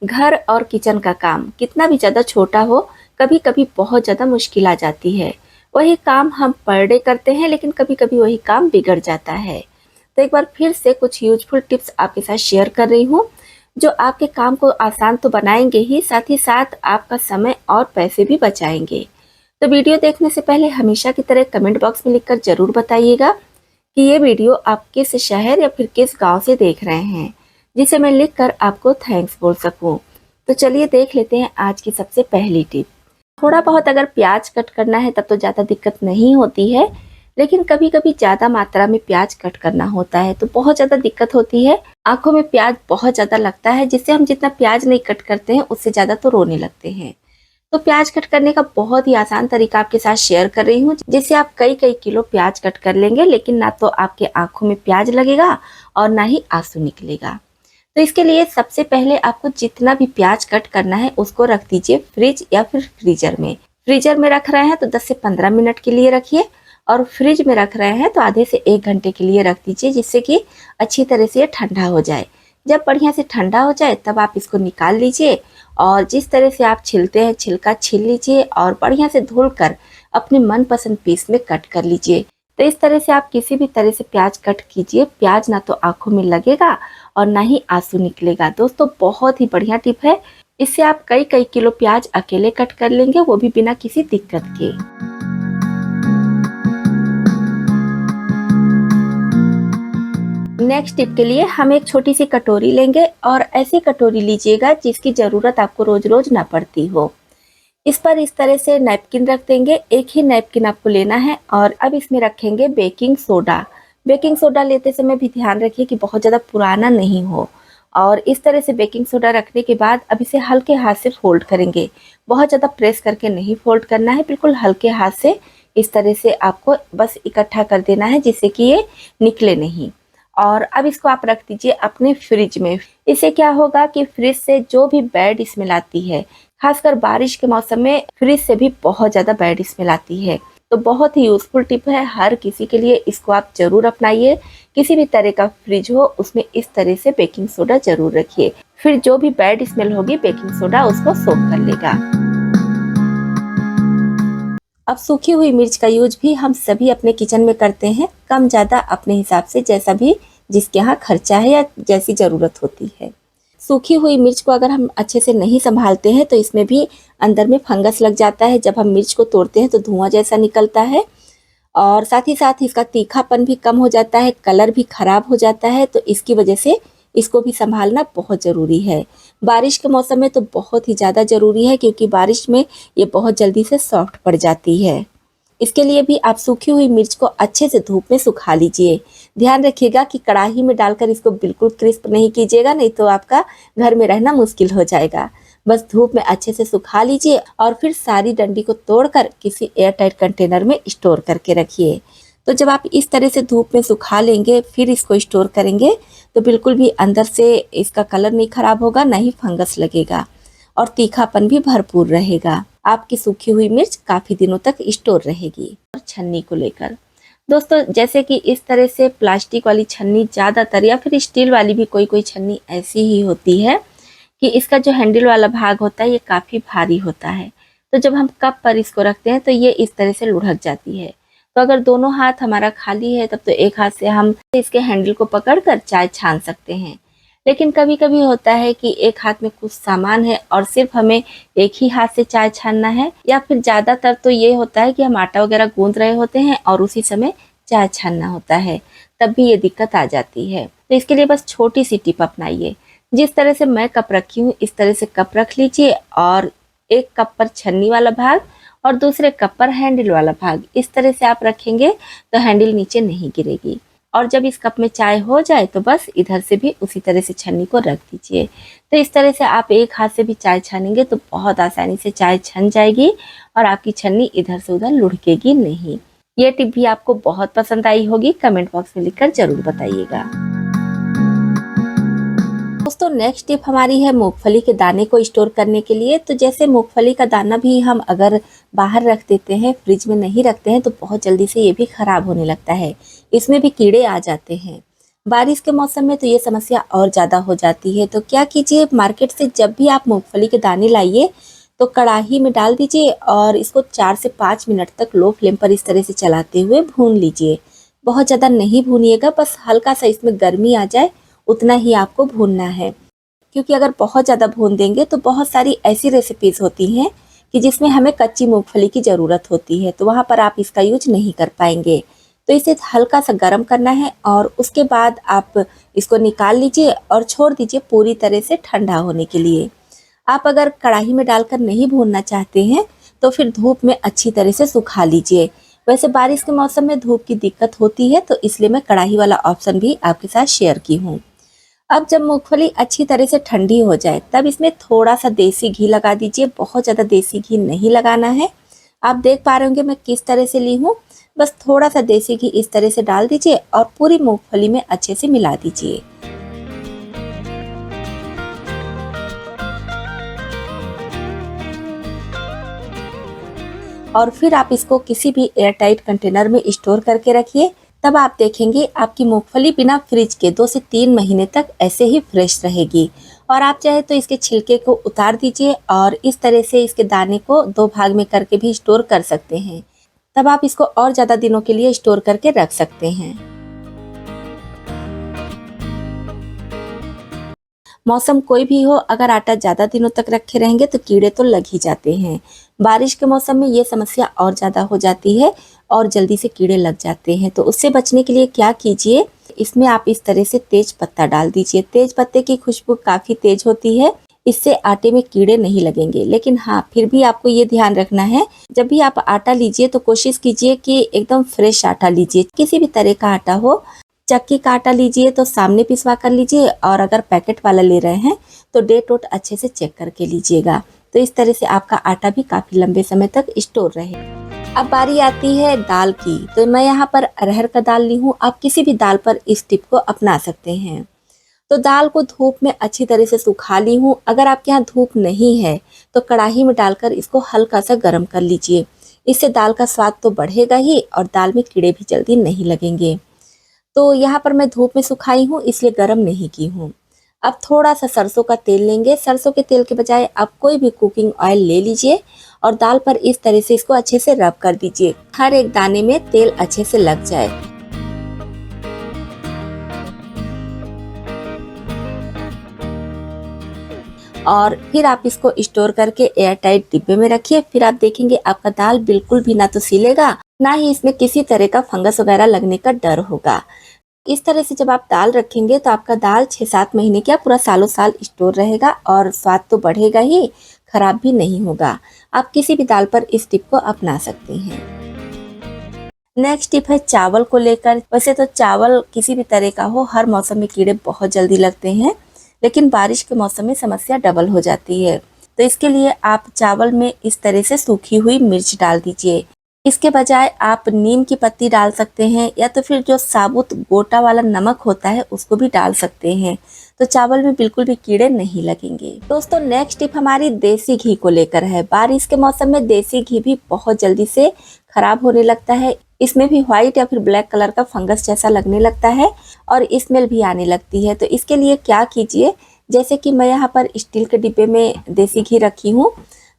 घर और किचन का काम कितना भी ज़्यादा छोटा हो, कभी कभी बहुत ज़्यादा मुश्किल आ जाती है। वही काम हम पर डे करते हैं, लेकिन कभी कभी वही काम बिगड़ जाता है। तो एक बार फिर से कुछ यूजफुल टिप्स आपके साथ शेयर कर रही हूँ, जो आपके काम को आसान तो बनाएंगे ही साथ आपका समय और पैसे भी बचाएंगे। तो वीडियो देखने से पहले हमेशा की तरह कमेंट बॉक्स में लिखकर ज़रूर बताइएगा कि ये वीडियो आप किस शहर या फिर किस गांव से देख रहे हैं, जिसे मैं लिखकर आपको थैंक्स बोल सकूं। तो चलिए देख लेते हैं आज की सबसे पहली टिप। थोड़ा बहुत अगर प्याज कट करना है तब तो ज़्यादा दिक्कत नहीं होती है, लेकिन कभी कभी ज़्यादा मात्रा में प्याज कट करना होता है तो बहुत ज़्यादा दिक्कत होती है। आंखों में प्याज बहुत ज़्यादा लगता है, जिससे हम जितना प्याज नहीं कट करते हैं उससे ज़्यादा तो रोने लगते हैं। तो प्याज कट करने का बहुत ही आसान तरीका आपके साथ शेयर कर रही हूँ, जिससे आप कई कई किलो प्याज कट कर लेंगे, लेकिन ना तो आपके आंखों में प्याज लगेगा और ना ही आंसू निकलेगा। तो इसके लिए सबसे पहले आपको जितना भी प्याज कट करना है उसको रख दीजिए फ्रिज या फिर फ्रीजर में। फ्रीजर में रख रहे हैं तो 10 से 15 मिनट के लिए रखिए, और फ्रिज में रख रहे हैं तो आधे से 1 घंटे के लिए रख दीजिए, जिससे कि अच्छी तरह से ये ठंडा हो जाए। जब बढ़िया से ठंडा हो जाए तब आप इसको निकाल लीजिए, और जिस तरह से आप छिलते हैं छिलका छील लीजिए और बढ़िया से धुलकर अपने मनपसंद पीस में कट कर लीजिए। तो इस तरह से आप किसी भी तरह से प्याज कट कीजिए, प्याज ना तो आंखों में लगेगा और ना ही आंसू निकलेगा। दोस्तों बहुत ही बढ़िया टिप है, इससे आप कई कई किलो प्याज अकेले कट कर लेंगे, वो भी बिना किसी दिक्कत के। नेक्स्ट टिप के लिए हम एक छोटी सी कटोरी लेंगे, और ऐसी कटोरी लीजिएगा जिसकी ज़रूरत आपको रोज रोज ना पड़ती हो। इस पर इस तरह से नैपकिन रख देंगे, एक ही नैपकिन आपको लेना है, और अब इसमें रखेंगे बेकिंग सोडा। बेकिंग सोडा लेते समय भी ध्यान रखिए कि बहुत ज़्यादा पुराना नहीं हो। और इस तरह से बेकिंग सोडा रखने के बाद अब इसे हल्के हाथ से फोल्ड करेंगे। बहुत ज़्यादा प्रेस करके नहीं फोल्ड करना है, बिल्कुल हल्के हाथ से इस तरह से आपको बस इकट्ठा कर देना है, जिससे कि ये निकले नहीं। और अब इसको आप रख दीजिए अपने फ्रिज में। इससे क्या होगा कि फ्रिज से जो भी बैड स्मेल आती है, खासकर बारिश के मौसम में फ्रिज से भी बहुत ज़्यादा बैड स्मेल आती है। तो बहुत ही यूजफुल टिप है हर किसी के लिए, इसको आप जरूर अपनाइए। किसी भी तरह का फ्रिज हो उसमें इस तरह से बेकिंग सोडा जरूर रखिए, फिर जो भी बैड स्मेल होगी बेकिंग सोडा उसको सोख कर लेगा। अब सूखी हुई मिर्च का यूज भी हम सभी अपने किचन में करते हैं, कम ज़्यादा अपने हिसाब से, जैसा भी जिसके यहाँ खर्चा है या जैसी ज़रूरत होती है। सूखी हुई मिर्च को अगर हम अच्छे से नहीं संभालते हैं तो इसमें भी अंदर में फंगस लग जाता है। जब हम मिर्च को तोड़ते हैं तो धुआं जैसा निकलता है, और साथ ही साथ इसका तीखापन भी कम हो जाता है, कलर भी खराब हो जाता है। तो इसकी वजह से इसको भी संभालना बहुत ज़रूरी है। बारिश के मौसम में तो बहुत ही ज़्यादा ज़रूरी है, क्योंकि बारिश में ये बहुत जल्दी से सॉफ्ट पड़ जाती है। इसके लिए भी आप सूखी हुई मिर्च को अच्छे से धूप में सुखा लीजिए। ध्यान रखिएगा कि कढ़ाई में डालकर इसको बिल्कुल क्रिस्प नहीं कीजिएगा, नहीं तो आपका घर में रहना मुश्किल हो जाएगा। बस धूप में अच्छे से सुखा लीजिए, और फिर सारी डंडी को तोड़कर किसी एयरटाइट कंटेनर में स्टोर करके रखिए। तो जब आप इस तरह से धूप में सुखा लेंगे फिर इसको स्टोर करेंगे तो बिल्कुल भी अंदर से इसका कलर नहीं खराब होगा, ना ही फंगस लगेगा, और तीखापन भी भरपूर रहेगा। आपकी सूखी हुई मिर्च काफ़ी दिनों तक स्टोर रहेगी। और छन्नी को लेकर दोस्तों, जैसे कि इस तरह से प्लास्टिक वाली छन्नी ज़्यादातर, या फिर स्टील वाली भी कोई कोई छन्नी ऐसी ही होती है कि इसका जो हैंडल वाला भाग होता है ये काफ़ी भारी होता है। तो जब हम कप पर इसको रखते हैं तो ये इस तरह से लुढ़क जाती है। तो अगर दोनों हाथ हमारा खाली है तब तो एक हाथ से हम इसके हैंडल को पकड़कर चाय छान सकते हैं। लेकिन कभी कभी होता है कि एक हाथ में कुछ सामान है और सिर्फ हमें एक ही हाथ से चाय छानना है, या फिर ज़्यादातर तो ये होता है कि हम आटा वगैरह गूंद रहे होते हैं और उसी समय चाय छानना होता है, तब भी ये दिक्कत आ जाती है। तो इसके लिए बस छोटी सी टिप अपनाइए। जिस तरह से मैं कप रखी हूँ इस तरह से कप रख लीजिए, और एक कप पर छन्नी वाला भाग और दूसरे कप पर हैंडल वाला भाग, इस तरह से आप रखेंगे तो हैंडल नीचे नहीं गिरेगी। और जब इस कप में चाय हो जाए तो बस इधर से भी उसी तरह से छन्नी को रख दीजिए। तो इस तरह से आप एक हाथ से भी चाय छानेंगे तो बहुत आसानी से चाय छन जाएगी, और आपकी छन्नी इधर से उधर लुढ़केगी नहीं। ये टिप भी आपको बहुत पसंद आई होगी, कमेंट बॉक्स में लिखकर जरूर बताइएगा। दोस्तों नेक्स्ट टिप हमारी है मूंगफली के दाने को स्टोर करने के लिए। तो जैसे मूंगफली का दाना भी हम अगर बाहर रख देते हैं, फ्रिज में नहीं रखते हैं, तो बहुत जल्दी से ये भी ख़राब होने लगता है, इसमें भी कीड़े आ जाते हैं। बारिश के मौसम में तो ये समस्या और ज़्यादा हो जाती है। तो क्या कीजिए, मार्केट से जब भी आप मूंगफली के दाने लाइए तो कढ़ाई में डाल दीजिए और इसको 4 से 5 मिनट तक लो फ्लेम पर इस तरह से चलाते हुए भून लीजिए। बहुत ज़्यादा नहीं भूनिएगा, बस हल्का सा इसमें गर्मी आ जाए उतना ही आपको भूनना है। क्योंकि अगर बहुत ज़्यादा भून देंगे तो बहुत सारी ऐसी रेसिपीज़ होती हैं कि जिसमें हमें कच्ची मूंगफली की ज़रूरत होती है, तो वहाँ पर आप इसका यूज नहीं कर पाएंगे। तो इसे हल्का सा गर्म करना है और उसके बाद आप इसको निकाल लीजिए और छोड़ दीजिए पूरी तरह से ठंडा होने के लिए। आप अगर कढ़ाई में डालकर नहीं भूनना चाहते हैं तो फिर धूप में अच्छी तरह से सुखा लीजिए। वैसे बारिश के मौसम में धूप की दिक्कत होती है, तो इसलिए मैं कढ़ाई वाला ऑप्शन भी आपके साथ शेयर की हूँ। अब जब मूंगफली अच्छी तरह से ठंडी हो जाए तब इसमें थोड़ा सा देसी घी लगा दीजिए। बहुत ज़्यादा देसी घी नहीं लगाना है। आप देख पा रहे होंगे मैं किस तरह से ली हूँ। बस थोड़ा सा देसी घी इस तरह से डाल दीजिए और पूरी मूंगफली में अच्छे से मिला दीजिए। और फिर आप इसको किसी भी एयरटाइट कंटेनर में स्टोर करके रखिए। तब आप देखेंगे आपकी मूंगफली बिना फ्रिज के 2 से 3 महीने तक ऐसे ही फ्रेश रहेगी। और आप चाहे तो इसके छिलके को उतार दीजिए और इस तरह से इसके दाने को 2 भाग में करके भी स्टोर कर सकते हैं। तब आप इसको और ज़्यादा दिनों के लिए स्टोर करके रख सकते हैं। मौसम कोई भी हो, अगर आटा ज़्यादा दिनों तक रखे रहेंगे तो कीड़े तो लग ही जाते हैं। बारिश के मौसम में ये समस्या और ज़्यादा हो जाती है और जल्दी से कीड़े लग जाते हैं। तो उससे बचने के लिए क्या कीजिए, इसमें आप इस तरह से तेज पत्ता डाल दीजिए। तेज पत्ते की खुशबू काफ़ी तेज होती है, इससे आटे में कीड़े नहीं लगेंगे। लेकिन हाँ, फिर भी आपको ये ध्यान रखना है, जब भी आप आटा लीजिए तो कोशिश कीजिए कि एकदम फ्रेश आटा लीजिए। किसी भी तरह का आटा हो, चक्की का आटा लीजिए तो सामने पिसवा कर लीजिए, और अगर पैकेट वाला ले रहे हैं तो डेट ओट अच्छे से चेक करके लीजिएगा। तो इस तरह से आपका आटा भी काफ़ी लंबे समय तक स्टोर रहे। अब बारी आती है दाल की। तो मैं यहाँ पर अरहर का दाल ली हूँ। आप किसी भी दाल पर इस टिप को अपना सकते हैं। तो दाल को धूप में अच्छी तरह से सुखा ली हूँ। अगर आपके यहाँ धूप नहीं है तो कढ़ाई में डालकर इसको हल्का सा गर्म कर लीजिए। इससे दाल का स्वाद तो बढ़ेगा ही और दाल में कीड़े भी जल्दी नहीं लगेंगे। तो यहाँ पर मैं धूप में सुखाई हूँ, इसलिए गर्म नहीं की हूँ। अब थोड़ा सा सरसों का तेल लेंगे। सरसों के तेल के बजाय आप कोई भी कुकिंग ऑयल ले लीजिए और दाल पर इस तरह से इसको अच्छे से रब कर दीजिए। हर एक दाने में तेल अच्छे से लग जाए। और फिर आप इसको स्टोर करके एयर टाइट डिब्बे में रखिए। फिर आप देखेंगे आपका दाल बिल्कुल भी ना तो सिलेगा, ना ही इसमें किसी तरह का फंगस वगैरह लगने का डर होगा। इस तरह से जब आप दाल रखेंगे तो आपका दाल 6-7 महीने क्या पूरा सालों साल स्टोर रहेगा और स्वाद तो बढ़ेगा ही, खराब भी नहीं होगा। आप किसी भी दाल पर इस टिप को अपना सकते हैं। नेक्स्ट टिप है चावल को लेकर। वैसे तो चावल किसी भी तरह का हो, हर मौसम में कीड़े बहुत जल्दी लगते हैं, लेकिन बारिश के मौसम में समस्या डबल हो जाती है। तो इसके लिए आप चावल में इस तरह से सूखी हुई मिर्च डाल दीजिए। इसके बजाय आप नीम की पत्ती डाल सकते हैं, या तो फिर जो साबुत गोटा वाला नमक होता है उसको भी डाल सकते हैं। तो चावल में बिल्कुल भी कीड़े नहीं लगेंगे। दोस्तों, नेक्स्ट टिप हमारी देसी घी को लेकर है। बारिश के मौसम में देसी घी भी बहुत जल्दी से खराब होने लगता है। इसमें भी व्हाइट या फिर ब्लैक कलर का फंगस जैसा लगने लगता है और स्मेल भी आने लगती है। तो इसके लिए क्या कीजिए, जैसे कि मैं यहाँ पर स्टील के डिब्बे में देसी घी रखी हूँ,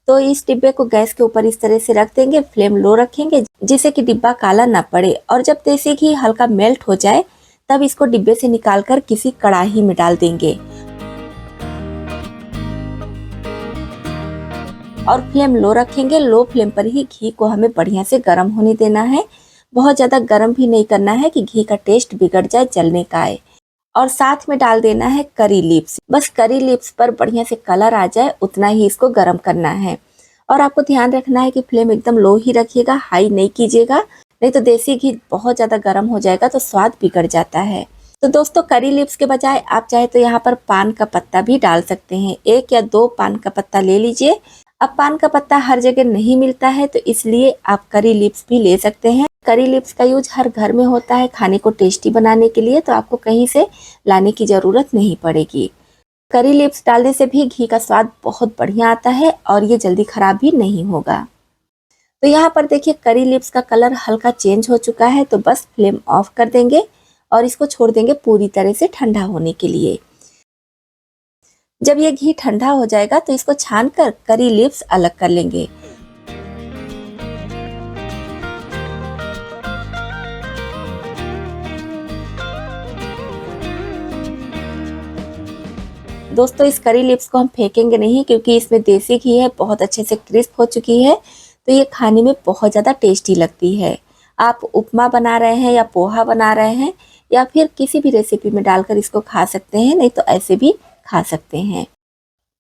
तो इस डिब्बे को गैस के ऊपर इस तरह से रख देंगे, फ्लेम लो रखेंगे जिससे कि डिब्बा काला ना पड़े। और जब देसी घी हल्का मेल्ट हो जाए तब इसको डिब्बे से निकालकर किसी कढ़ाई में डाल देंगे और फ्लेम लो रखेंगे। लो फ्लेम पर ही घी को हमें बढ़िया से गर्म होने देना है। बहुत ज़्यादा गर्म भी नहीं करना है कि घी का टेस्ट बिगड़ जाए, जलने का आए। और साथ में डाल देना है करी लीव्स। बस करी लीव्स पर बढ़िया से कलर आ जाए उतना ही इसको गर्म करना है। और आपको ध्यान रखना है कि फ्लेम एकदम लो ही रखिएगा, हाई नहीं कीजिएगा, नहीं तो देसी घी बहुत ज़्यादा गर्म हो जाएगा तो स्वाद बिगड़ जाता है। तो दोस्तों, करी लीव्स के बजाय आप चाहे तो यहाँ पर पान का पत्ता भी डाल सकते हैं। 1 या 2 पान का पत्ता ले लीजिए। अब पान का पत्ता हर जगह नहीं मिलता है, तो इसलिए आप करी लीव्स भी ले सकते हैं। करी लीव्स का यूज हर घर में होता है खाने को टेस्टी बनाने के लिए, तो आपको कहीं से लाने की ज़रूरत नहीं पड़ेगी। करी लीव्स डालने से भी घी का स्वाद बहुत बढ़िया आता है और ये जल्दी खराब भी नहीं होगा। तो यहाँ पर देखिए करी लीव्स का कलर हल्का चेंज हो चुका है, तो बस फ्लेम ऑफ कर देंगे और इसको छोड़ देंगे पूरी तरह से ठंडा होने के लिए। जब ये घी ठंडा हो जाएगा तो इसको छान कर करी लीव्स अलग कर लेंगे। दोस्तों इस करी लीव्स को हम फेंकेंगे नहीं, क्योंकि इसमें देसी घी है, बहुत अच्छे से क्रिस्प हो चुकी है, तो ये खाने में बहुत ज़्यादा टेस्टी लगती है। आप उपमा बना रहे हैं या पोहा बना रहे हैं या फिर किसी भी रेसिपी में डालकर इसको खा सकते हैं, नहीं तो ऐसे भी खा सकते हैं।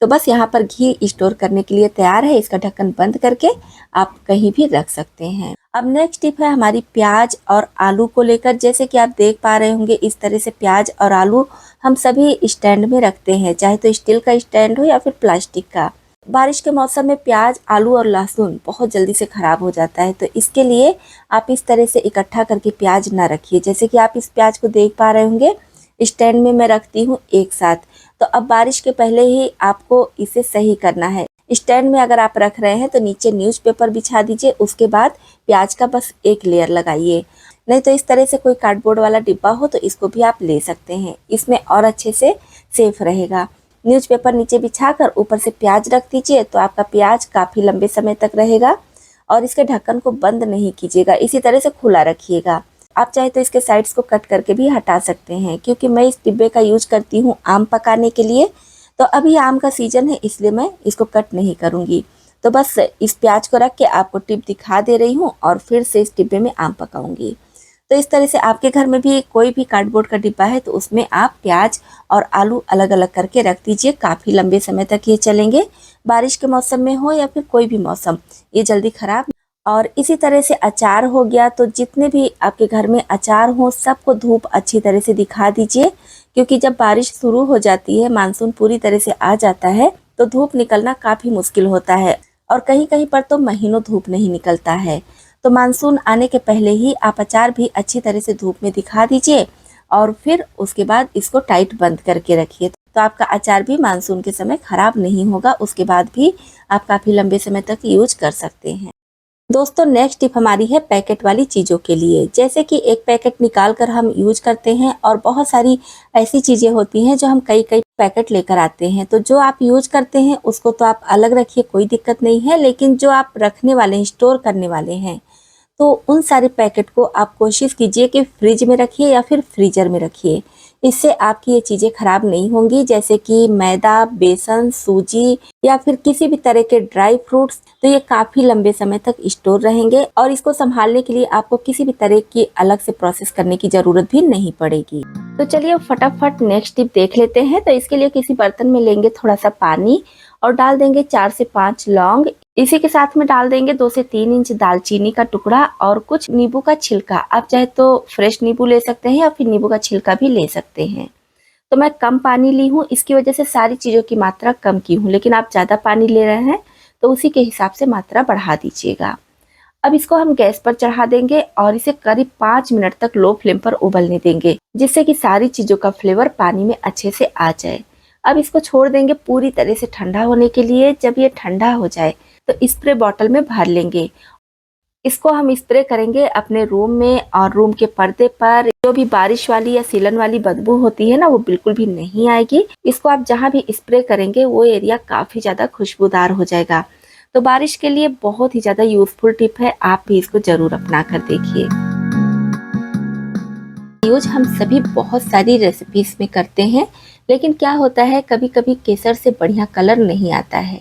तो बस यहाँ पर घी स्टोर करने के लिए तैयार है। इसका ढक्कन बंद करके आप कहीं भी रख सकते हैं। अब नेक्स्ट टिप है हमारी प्याज और आलू को लेकर। जैसे कि आप देख पा रहे होंगे, इस तरह से प्याज और आलू हम सभी स्टैंड में रखते हैं, चाहे तो स्टील का स्टैंड हो या फिर प्लास्टिक का। बारिश के मौसम में प्याज, आलू और लहसुन बहुत जल्दी से खराब हो जाता है, तो इसके लिए आप इस तरह से इकट्ठा करके प्याज ना रखिए। जैसे कि आप इस प्याज को देख पा रहे होंगे, स्टैंड में मैं रखती हूँ एक साथ। तो अब बारिश के पहले ही आपको इसे सही करना है। स्टैंड में अगर आप रख रहे हैं तो नीचे न्यूज़पेपर बिछा दीजिए, उसके बाद प्याज का बस एक लेयर लगाइए। नहीं तो इस तरह से कोई कार्डबोर्ड वाला डिब्बा हो तो इसको भी आप ले सकते हैं, इसमें और अच्छे से सेफ रहेगा। न्यूज़पेपर नीचे बिछाकर ऊपर से प्याज रख दीजिए, तो आपका प्याज काफ़ी लंबे समय तक रहेगा। और इसके ढक्कन को बंद नहीं कीजिएगा, इसी तरह से खुला रखिएगा। आप चाहे तो इसके साइड्स को कट करके भी हटा सकते हैं, क्योंकि मैं इस डिब्बे का यूज करती हूँ आम पकाने के लिए। तो अभी आम का सीजन है, इसलिए मैं इसको कट नहीं करूँगी। तो बस इस प्याज को रख के आपको टिप दिखा दे रही हूँ और फिर से इस डिब्बे में आम पकाऊंगी। तो इस तरह से आपके घर में भी कोई भी कार्डबोर्ड का डिब्बा है तो उसमें आप प्याज और आलू अलग अलग करके रख दीजिए। काफ़ी लंबे समय तक ये चलेंगे, बारिश के मौसम में हो या फिर कोई भी मौसम, ये जल्दी खराब। और इसी तरह से अचार हो गया, तो जितने भी आपके घर में अचार हो सबको धूप अच्छी तरह से दिखा दीजिए, क्योंकि जब बारिश शुरू हो जाती है, मानसून पूरी तरह से आ जाता है, तो धूप निकलना काफ़ी मुश्किल होता है और कहीं कहीं पर तो महीनों धूप नहीं निकलता है। तो मानसून आने के पहले ही आप अचार भी अच्छी तरह से धूप में दिखा दीजिए और फिर उसके बाद इसको टाइट बंद करके रखिए। तो आपका अचार भी मानसून के समय ख़राब नहीं होगा, उसके बाद भी आप काफ़ी लंबे समय तक यूज कर सकते हैं। दोस्तों नेक्स्ट टिप हमारी है पैकेट वाली चीज़ों के लिए। जैसे कि एक पैकेट निकाल कर हम यूज करते हैं और बहुत सारी ऐसी चीज़ें होती हैं जो हम कई कई पैकेट लेकर आते हैं। तो जो आप यूज करते हैं उसको तो आप अलग रखिए, कोई दिक्कत नहीं है, लेकिन जो आप रखने वाले हैं, स्टोर करने वाले हैं, तो उन सारे पैकेट को आप कोशिश कीजिए कि फ्रिज में रखिए या फिर फ्रीजर में रखिए। इससे आपकी ये चीज़ें खराब नहीं होंगी, जैसे कि मैदा, बेसन, सूजी या फिर किसी भी तरह के ड्राई फ्रूट्स। तो ये काफ़ी लंबे समय तक स्टोर रहेंगे और इसको संभालने के लिए आपको किसी भी तरह की अलग से प्रोसेस करने की ज़रूरत भी नहीं पड़ेगी। तो चलिए फटाफट नेक्स्ट टिप देख लेते हैं। तो इसके लिए किसी बर्तन में लेंगे थोड़ा सा पानी और डाल देंगे 4 से 5 लौंग। इसी के साथ में डाल देंगे 2 से 3 इंच दालचीनी का टुकड़ा और कुछ नींबू का छिलका। आप चाहे तो फ्रेश नींबू ले सकते हैं या फिर नींबू का छिलका भी ले सकते हैं। तो मैं कम पानी ली हूँ, इसकी वजह से सारी चीज़ों की मात्रा कम की हूँ, लेकिन आप ज़्यादा पानी ले रहे हैं तो उसी के हिसाब से मात्रा बढ़ा दीजिएगा। अब इसको हम गैस पर चढ़ा देंगे और इसे करीब 5 मिनट तक लो फ्लेम पर उबलने देंगे, जिससे कि सारी चीज़ों का फ्लेवर पानी में अच्छे से आ जाए। अब इसको छोड़ देंगे पूरी तरह से ठंडा होने के लिए। जब ये ठंडा हो जाए तो स्प्रे बॉटल में भर लेंगे। इसको हम स्प्रे करेंगे अपने रूम में और रूम के पर्दे पर। जो भी बारिश वाली या सीलन वाली बदबू होती है ना, वो बिल्कुल भी नहीं आएगी। इसको आप जहाँ भी स्प्रे करेंगे वो एरिया काफ़ी ज़्यादा खुशबूदार हो जाएगा। तो बारिश के लिए बहुत ही ज़्यादा यूजफुल टिप है, आप भी इसको ज़रूर अपना कर देखिए। यूज हम सभी बहुत सारी रेसिपीज में करते हैं, लेकिन क्या होता है कभी कभी केसर से बढ़िया कलर नहीं आता है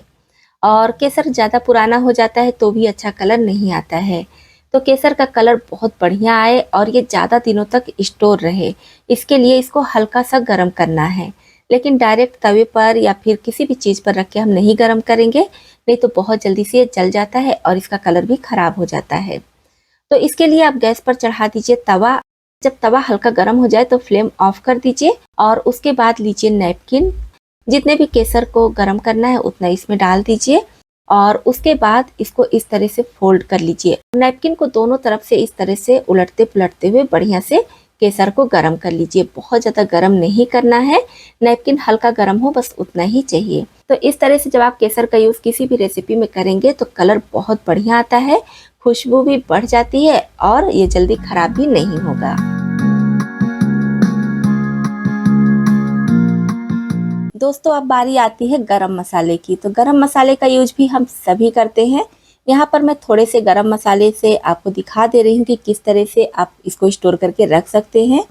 और केसर ज़्यादा पुराना हो जाता है तो भी अच्छा कलर नहीं आता है। तो केसर का कलर बहुत बढ़िया आए और ये ज़्यादा दिनों तक स्टोर रहे, इसके लिए इसको हल्का सा गर्म करना है। लेकिन डायरेक्ट तवे पर या फिर किसी भी चीज़ पर रख के हम नहीं गर्म करेंगे, नहीं तो बहुत जल्दी से ये जल जाता है और इसका कलर भी ख़राब हो जाता है। तो इसके लिए आप गैस पर चढ़ा दीजिए तवा। जब तवा हल्का गर्म हो जाए तो फ्लेम ऑफ कर दीजिए और उसके बाद लीजिए नैपकिन। जितने भी केसर को गर्म करना है उतना इसमें डाल दीजिए और उसके बाद इसको इस तरह से फोल्ड कर लीजिए। नैपकिन को दोनों तरफ से इस तरह से उलटते पुलटते हुए बढ़िया से केसर को गर्म कर लीजिए। बहुत ज़्यादा गर्म नहीं करना है, नैपकिन हल्का गर्म हो बस उतना ही चाहिए। तो इस तरह से जब आप केसर का यूज़ किसी भी रेसिपी में करेंगे तो कलर बहुत बढ़िया आता है, खुशबू भी बढ़ जाती है और ये जल्दी खराब भी नहीं होगा। दोस्तों अब बारी आती है गरम मसाले की। तो गरम मसाले का यूज भी हम सभी करते हैं। यहाँ पर मैं थोड़े से गरम मसाले से आपको दिखा दे रही हूँ कि किस तरह से आप इसको स्टोर करके रख सकते हैं।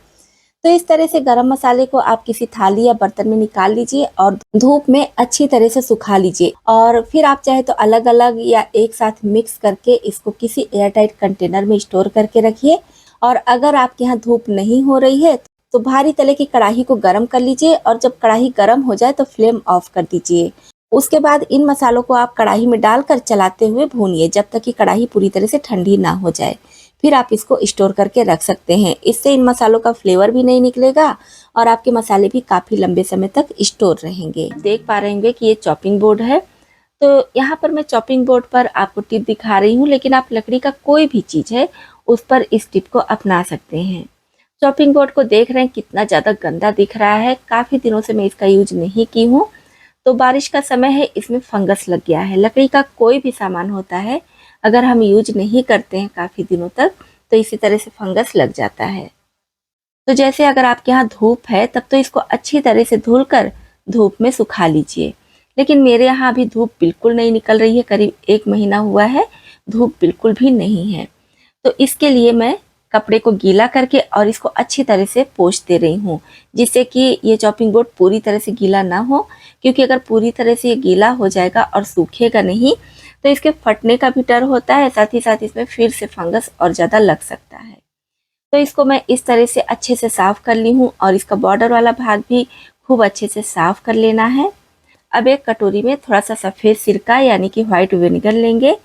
तो इस तरह से गरम मसाले को आप किसी थाली या बर्तन में निकाल लीजिए और धूप में अच्छी तरह से सुखा लीजिए, और फिर आप चाहे तो अलग अलग या एक साथ मिक्स करके इसको किसी एयरटाइट कंटेनर में स्टोर करके रखिए। और अगर आपके यहाँ धूप नहीं हो रही है तो भारी तले की कढ़ाई को गर्म कर लीजिए, और जब कढ़ाई गर्म हो जाए तो फ्लेम ऑफ कर दीजिए। उसके बाद इन मसालों को आप कढ़ाई में डालकर चलाते हुए भूनिए जब तक कि कढ़ाई पूरी तरह से ठंडी ना हो जाए। फिर आप इसको स्टोर करके रख सकते हैं। इससे इन मसालों का फ्लेवर भी नहीं निकलेगा और आपके मसाले भी काफ़ी लंबे समय तक स्टोर रहेंगे। देख पा रहे होंगे कि ये चॉपिंग बोर्ड है। तो यहाँ पर मैं चॉपिंग बोर्ड पर आपको टिप दिखा रही हूँ, लेकिन आप लकड़ी का कोई भी चीज़ है उस पर इस टिप को अपना सकते हैं। चॉपिंग बोर्ड को देख रहे हैं कितना ज़्यादा गंदा दिख रहा है। काफ़ी दिनों से मैं इसका यूज नहीं की हूँ। तो बारिश का समय है, इसमें फंगस लग गया है। लकड़ी का कोई भी सामान होता है, अगर हम यूज नहीं करते हैं काफ़ी दिनों तक तो इसी तरह से फंगस लग जाता है। तो जैसे अगर आपके यहाँ धूप है तब तो इसको अच्छी तरह से धुलकर धूप में सुखा लीजिए। लेकिन मेरे यहाँ अभी धूप बिल्कुल नहीं निकल रही है, करीब 1 महीना हुआ है, धूप बिल्कुल भी नहीं है। तो इसके लिए मैं कपड़े को गीला करके और इसको अच्छी तरह से पोंछ दे रही हूँ, जिससे कि ये चॉपिंग बोर्ड पूरी तरह से गीला ना हो। क्योंकि अगर पूरी तरह से ये गीला हो जाएगा और सूखेगा नहीं तो इसके फटने का भी डर होता है, साथ ही साथ इसमें फिर से फंगस और ज़्यादा लग सकता है। तो इसको मैं इस तरह से अच्छे से साफ़ कर ली हूँ और इसका बॉर्डर वाला भाग भी खूब अच्छे से साफ़ कर लेना है। अब एक कटोरी में थोड़ा सा सफ़ेद सिरका यानी कि वाइट विनेगर लेंगे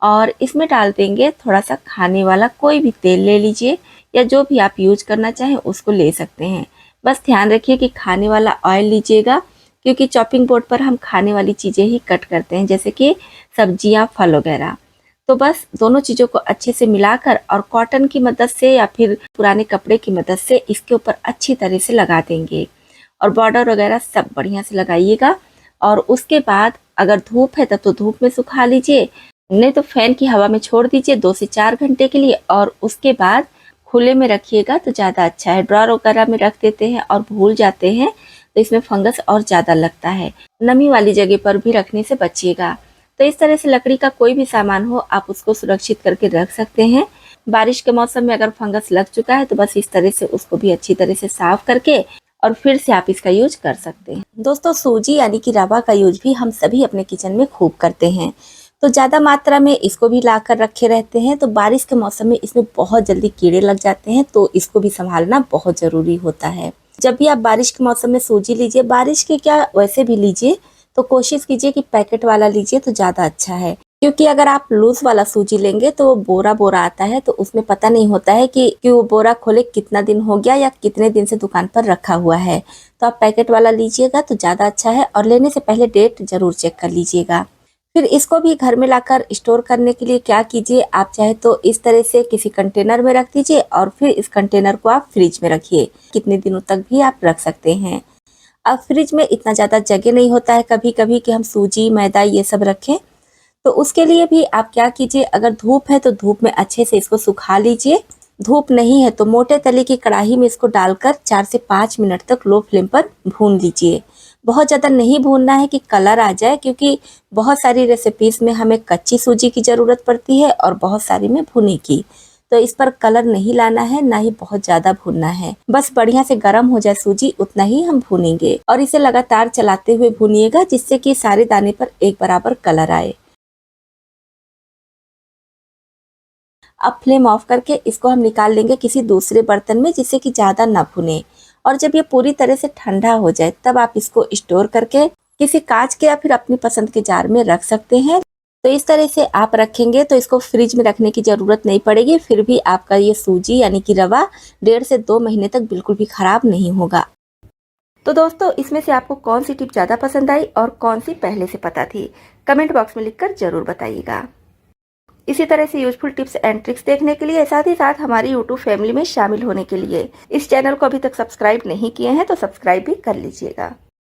और इसमें डाल देंगे थोड़ा सा खाने वाला कोई भी तेल ले लीजिए, या जो भी आप यूज करना चाहें उसको ले सकते हैं। बस ध्यान रखिए कि खाने वाला ऑयल लीजिएगा, क्योंकि चॉपिंग बोर्ड पर हम खाने वाली चीज़ें ही कट करते हैं, जैसे कि सब्जियां, फल वगैरह। तो बस दोनों चीज़ों को अच्छे से मिलाकर और कॉटन की मदद से या फिर पुराने कपड़े की मदद से इसके ऊपर अच्छी तरह से लगा देंगे, और बॉर्डर वगैरह सब बढ़िया से लगाइएगा। और उसके बाद अगर धूप है तब तो धूप में सुखा लीजिए, नहीं तो फैन की हवा में छोड़ दीजिए 2 से 4 घंटे के लिए, और उसके बाद खुले में रखिएगा तो ज़्यादा अच्छा है। ड्रॉर वगैरह में रख देते हैं और भूल जाते हैं तो इसमें फंगस और ज़्यादा लगता है। नमी वाली जगह पर भी रखने से बचिएगा। तो इस तरह से लकड़ी का कोई भी सामान हो आप उसको सुरक्षित करके रख सकते हैं। बारिश के मौसम में अगर फंगस लग चुका है तो बस इस तरह से उसको भी अच्छी तरह से साफ करके और फिर से आप इसका यूज कर सकते हैं। दोस्तों सूजी यानी कि रवा का यूज भी हम सभी अपने किचन में खूब करते हैं। तो ज़्यादा मात्रा में इसको भी लाकर रखे रहते हैं। तो बारिश के मौसम में इसमें बहुत जल्दी कीड़े लग जाते हैं, तो इसको भी संभालना बहुत ज़रूरी होता है। जब भी आप बारिश के मौसम में सूजी लीजिए, बारिश के क्या वैसे भी लीजिए, तो कोशिश कीजिए कि पैकेट वाला लीजिए तो ज़्यादा अच्छा है। क्योंकि अगर आप लूज वाला सूजी लेंगे तो बोरा बोरा आता है, तो उसमें पता नहीं होता है कि वो बोरा खोले कितना दिन हो गया या कितने दिन से दुकान पर रखा हुआ है। तो आप पैकेट वाला लीजिएगा तो ज़्यादा अच्छा है, और लेने से पहले डेट ज़रूर चेक कर लीजिएगा। फिर इसको भी घर में लाकर स्टोर करने के लिए क्या कीजिए, आप चाहे तो इस तरह से किसी कंटेनर में रख दीजिए और फिर इस कंटेनर को आप फ्रिज में रखिए। कितने दिनों तक भी आप रख सकते हैं। अब फ्रिज में इतना ज़्यादा जगह नहीं होता है कभी कभी कि हम सूजी, मैदा ये सब रखें, तो उसके लिए भी आप क्या कीजिए, अगर धूप है तो धूप में अच्छे से इसको सुखा लीजिए। धूप नहीं है तो मोटे तले की कढ़ाई में इसको डालकर 4 से 5 मिनट तक लो फ्लेम पर भून लीजिए। बहुत ज़्यादा नहीं भूनना है कि कलर आ जाए, क्योंकि बहुत सारी रेसिपीज़ में हमें कच्ची सूजी की ज़रूरत पड़ती है और बहुत सारी में भुनी की। तो इस पर कलर नहीं लाना है, ना ही बहुत ज़्यादा भूनना है। बस बढ़िया से गर्म हो जाए सूजी, उतना ही हम भूनेंगे, और इसे लगातार चलाते हुए भूनिएगा जिससे कि सारे दाने पर एक बराबर कलर आए। अब फ्लेम ऑफ करके इसको हम निकाल लेंगे किसी दूसरे बर्तन में, जिससे कि ज़्यादा ना भुने। और जब ये पूरी तरह से ठंडा हो जाए तब आप इसको स्टोर करके किसी कांच के या फिर अपनी पसंद के जार में रख सकते हैं। तो इस तरह से आप रखेंगे तो इसको फ्रिज में रखने की ज़रूरत नहीं पड़ेगी। फिर भी आपका ये सूजी यानी कि रवा 1.5 से 2 महीने तक बिल्कुल भी ख़राब नहीं होगा। तो दोस्तों इसमें से आपको कौन सी टिप ज़्यादा पसंद आई और कौन सी पहले से पता थी, कमेंट बॉक्स में लिखकर ज़रूर बताइएगा। इसी तरह से यूजफुल टिप्स एंड ट्रिक्स देखने के लिए, साथ ही साथ हमारी यूट्यूब फैमिली में शामिल होने के लिए इस चैनल को अभी तक सब्सक्राइब नहीं किए हैं तो सब्सक्राइब भी कर लीजिएगा।